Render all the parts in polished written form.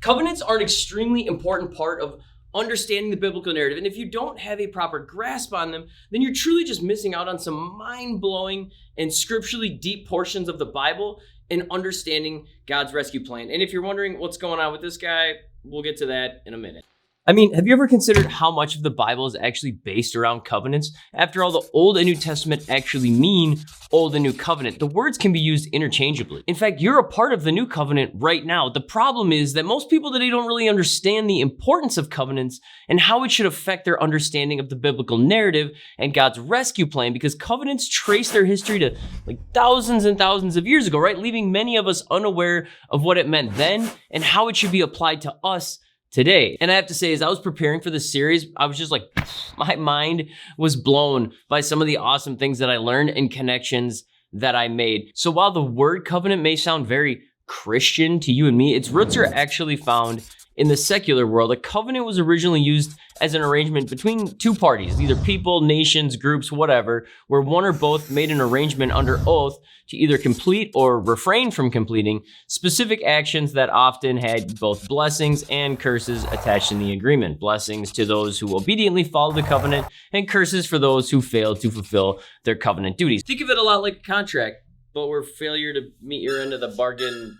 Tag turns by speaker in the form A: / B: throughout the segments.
A: Covenants are an extremely important part of understanding the biblical narrative. And if you don't have a proper grasp on them, then you're truly just missing out on some mind-blowing and scripturally deep portions of the Bible and understanding God's rescue plan. And if you're wondering what's going on with this guy, we'll get to that in a minute. I mean, have you ever considered how much of the Bible is actually based around covenants? After all, the Old and New Testament actually mean Old and New Covenant. The words can be used interchangeably. In fact, you're a part of the New Covenant right now. The problem is that most people today don't really understand the importance of covenants and how it should affect their understanding of the biblical narrative and God's rescue plan, because covenants trace their history to like thousands and thousands of years ago, right? Leaving many of us unaware of what it meant then and how it should be applied to us today. And I have to say, as I was preparing for this series, I was just like, my mind was blown by some of the awesome things that I learned and connections that I made. So while the word covenant may sound very Christian to you and me, its roots are actually found in the secular world. A covenant was originally used as an arrangement between two parties, either people, nations, groups, whatever, where one or both made an arrangement under oath to either complete or refrain from completing specific actions that often had both blessings and curses attached in the agreement. Blessings to those who obediently follow the covenant, and curses for those who fail to fulfill their covenant duties. Think of it a lot like a contract, but where failure to meet your end of the bargain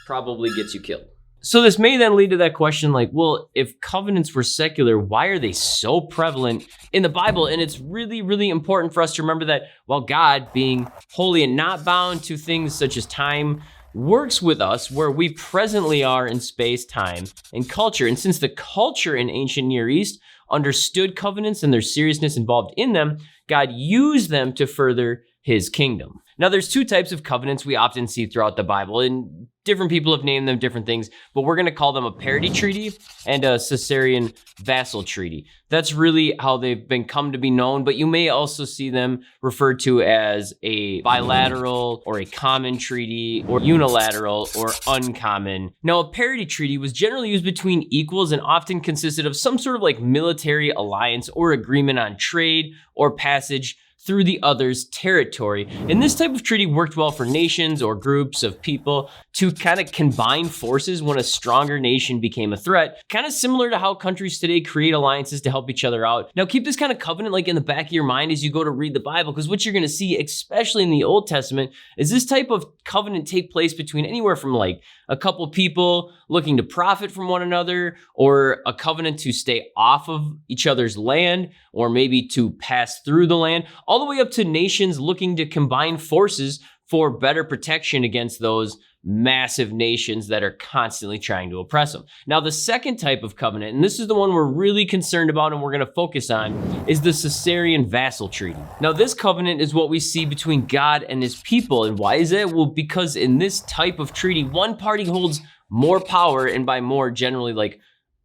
A: probably gets you killed. So this may then lead to that question like, well, if covenants were secular, why are they so prevalent in the Bible? And it's really, really important for us to remember that while God, being holy and not bound to things such as time, works with us where we presently are in space, time, and culture. And since the culture in ancient Near East understood covenants and their seriousness involved in them, God used them to further his kingdom. Now, there's two types of covenants we often see throughout the Bible, and different people have named them different things, but we're going to call them a parity treaty and a Caesarean vassal treaty. That's really how they've been come to be known, but you may also see them referred to as a bilateral or a common treaty or unilateral or uncommon. Now, a parity treaty was generally used between equals and often consisted of some sort of like military alliance or agreement on trade or passage through the other's territory. And this type of treaty worked well for nations or groups of people to kind of combine forces when a stronger nation became a threat, kind of similar to how countries today create alliances to help each other out. Now, keep this kind of covenant like in the back of your mind as you go to read the Bible, because what you're going to see, especially in the Old Testament, is this type of covenant take place between anywhere from like a couple people looking to profit from one another, or a covenant to stay off of each other's land, or maybe to pass through the land, all the way up to nations looking to combine forces for better protection against those massive nations that are constantly trying to oppress them. Now, the second type of covenant, and this is the one we're really concerned about and we're going to focus on, is the Caesarean vassal treaty. Now, this covenant is what we see between God and his people. And why is that? Well, because in this type of treaty, one party holds more power, and by more, generally like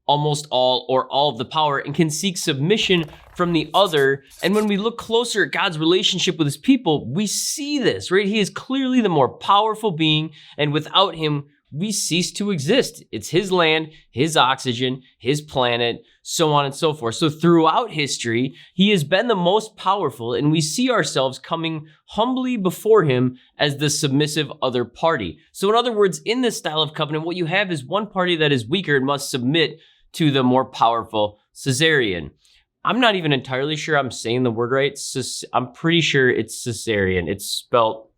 A: almost all or all of the power, and can seek submission from the other. And when we look closer at God's relationship with his people, we see this, right? He is clearly the more powerful being, and without him, we cease to exist. It's his land, his oxygen, his planet, so on and so forth. So throughout history, he has been the most powerful, and we see ourselves coming humbly before him as the submissive other party. So in other words, in this style of covenant, what you have is one party that is weaker and must submit to the more powerful Caesarean. I'm not even entirely sure I'm saying the word right. I'm pretty sure it's Caesarean. It's spelt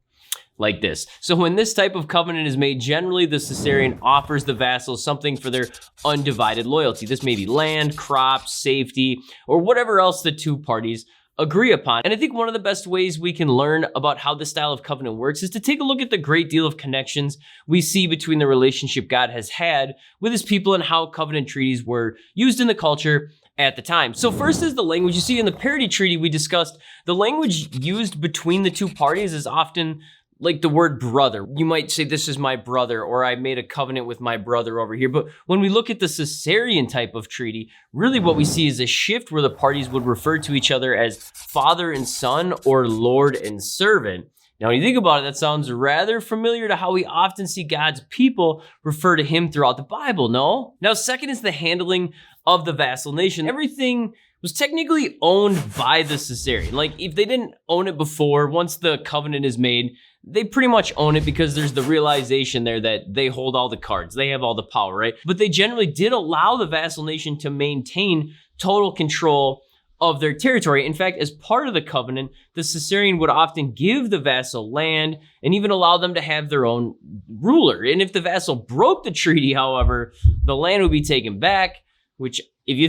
A: like this. So when this type of covenant is made, generally the Caesarean offers the vassals something for their undivided loyalty. This may be land, crops, safety, or whatever else the two parties agree upon. And I think one of the best ways we can learn about how this style of covenant works is to take a look at the great deal of connections we see between the relationship God has had with his people and how covenant treaties were used in the culture at the time. So first is the language. You see in the parity treaty we discussed, the language used between the two parties is often like the word brother. You might say, this is my brother, or I made a covenant with my brother over here. But when we look at the Caesarean type of treaty, really what we see is a shift where the parties would refer to each other as father and son, or lord and servant. Now, when you think about it, that sounds rather familiar to how we often see God's people refer to him throughout the Bible, no? Now, second is the handling of the vassal nation. Everything was technically owned by the Caesarean. Like, if they didn't own it before, once the covenant is made, they pretty much own it because there's the realization there that they hold all the cards. They have all the power, right? But they generally did allow the vassal nation to maintain total control of their territory. In fact, as part of the covenant, the Caesarian would often give the vassal land and even allow them to have their own ruler. And if the vassal broke the treaty, however, the land would be taken back, which, if you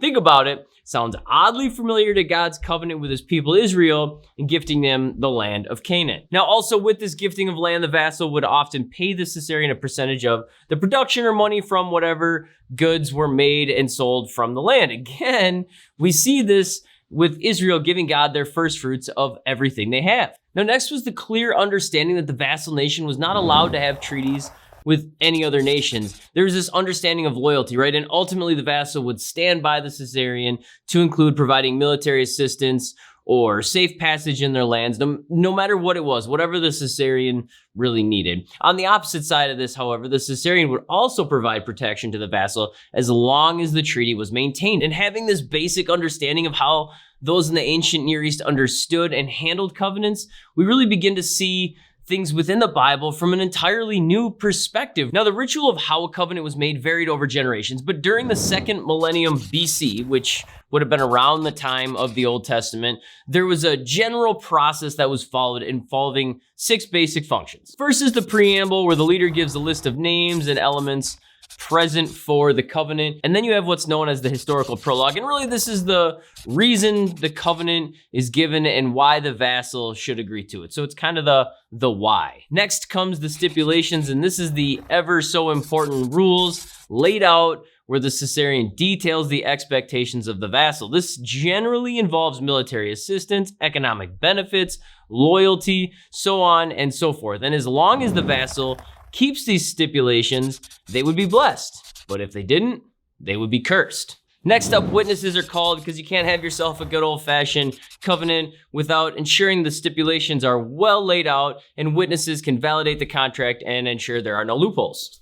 A: think about it, sounds oddly familiar to God's covenant with his people Israel and gifting them the land of Canaan. Now, also with this gifting of land, the vassal would often pay the Caesarian a percentage of the production or money from whatever goods were made and sold from the land. Again, we see this with Israel giving God their first fruits of everything they have. Now, next was the clear understanding that the vassal nation was not allowed to have treaties with any other nations. There was this understanding of loyalty, right? And ultimately the vassal would stand by the Caesarian to include providing military assistance or safe passage in their lands, no matter what it was, whatever the Caesarian really needed. On the opposite side of this, however, the Caesarian would also provide protection to the vassal as long as the treaty was maintained. And having this basic understanding of how those in the ancient Near East understood and handled covenants, we really begin to see things within the Bible from an entirely new perspective. Now, the ritual of how a covenant was made varied over generations, but during the second millennium BC, which would have been around the time of the Old Testament, there was a general process that was followed involving 6 basic functions. First is the preamble, where the leader gives a list of names and elements present for the covenant. And then you have what's known as the historical prologue. And really, this is the reason the covenant is given and why the vassal should agree to it. So it's kind of the why. Next comes the stipulations, and this is the ever so important rules laid out where the Caesarian details the expectations of the vassal. This generally involves military assistance, economic benefits, loyalty, so on and so forth. And as long as the vassal keeps these stipulations, they would be blessed. But if they didn't, they would be cursed. Next up, witnesses are called because you can't have yourself a good old-fashioned covenant without ensuring the stipulations are well laid out and witnesses can validate the contract and ensure there are no loopholes.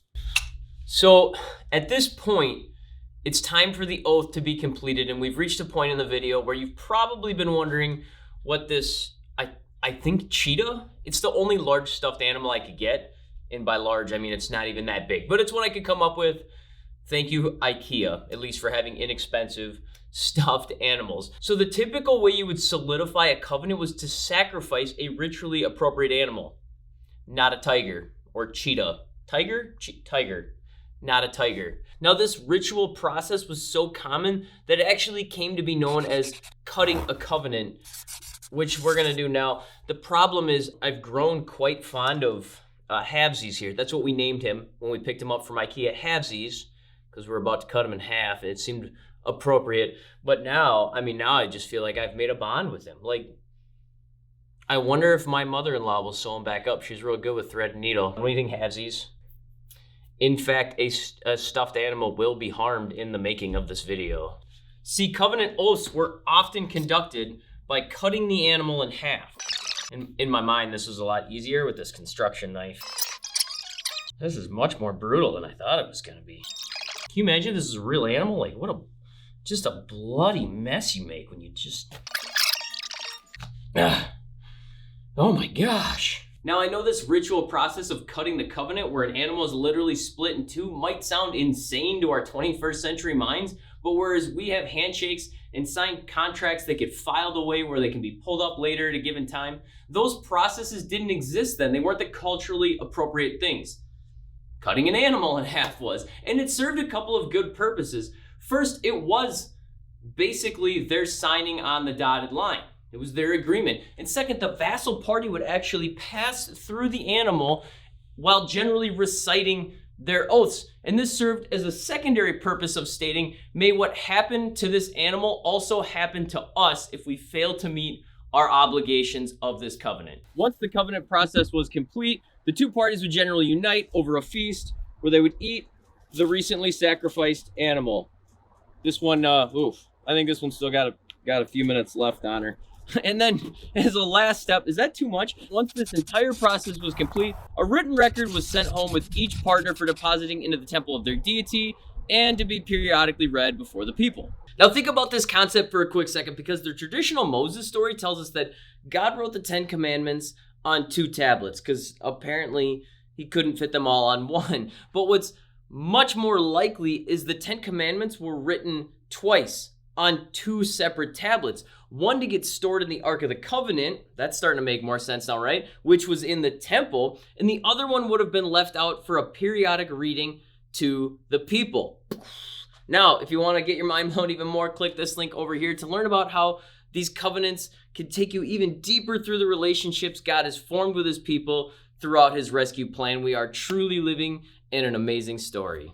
A: So at this point, it's time for the oath to be completed, and we've reached a point in the video where you've probably been wondering what this, I think cheetah? It's the only large stuffed animal I could get. And by large, I mean it's not even that big, but it's what I could come up with. Thank you, IKEA, at least for having inexpensive stuffed animals. So the typical way you would solidify a covenant was to sacrifice a ritually appropriate animal. Not a tiger or cheetah. Tiger? Tiger. Not a tiger. Now, this ritual process was so common that it actually came to be known as cutting a covenant, which we're gonna do now. The problem is I've grown quite fond of halvesies here. That's what we named him when we picked him up from IKEA, halvesies, because we're about to cut him in half, and it seemed appropriate. But now I just feel like I've made a bond with him. Like, I wonder if my mother-in-law will sew him back up. She's real good with thread and needle. What do you think, halvesies? In fact, a stuffed animal will be harmed in the making of this video. See, covenant oaths were often conducted by cutting the animal in half. In my mind, this was a lot easier with this construction knife. This is much more brutal than I thought it was gonna be. Can you imagine if this is a real animal? Like, just a bloody mess you make when you just... Oh my gosh. Now, I know this ritual process of cutting the covenant where an animal is literally split in two might sound insane to our 21st century minds, but whereas we have handshakes and signed contracts that get filed away where they can be pulled up later at a given time, those processes didn't exist then. They weren't the culturally appropriate things. Cutting an animal in half was, and it served a couple of good purposes. First, it was basically their signing on the dotted line. It was their agreement. And second, the vassal party would actually pass through the animal while generally reciting their oaths. And this served as a secondary purpose of stating, may what happened to this animal also happen to us if we fail to meet our obligations of this covenant. Once the covenant process was complete, the two parties would generally unite over a feast where they would eat the recently sacrificed animal. This one, I think this one still got a few minutes left on her. And then as a last step, is that too much? Once this entire process was complete, a written record was sent home with each partner for depositing into the temple of their deity and to be periodically read before the people. Now think about this concept for a quick second, because the traditional Moses story tells us that God wrote the 10 Commandments on 2 tablets, because apparently he couldn't fit them all on one. But what's much more likely is the 10 Commandments were written twice on 2 separate tablets. One to get stored in the Ark of the Covenant, that's starting to make more sense now, right? Which was in the temple, and the other one would have been left out for a periodic reading to the people. Now, if you want to get your mind blown even more, click this link over here to learn about how these covenants can take you even deeper through the relationships God has formed with his people throughout his rescue plan. We are truly living in an amazing story.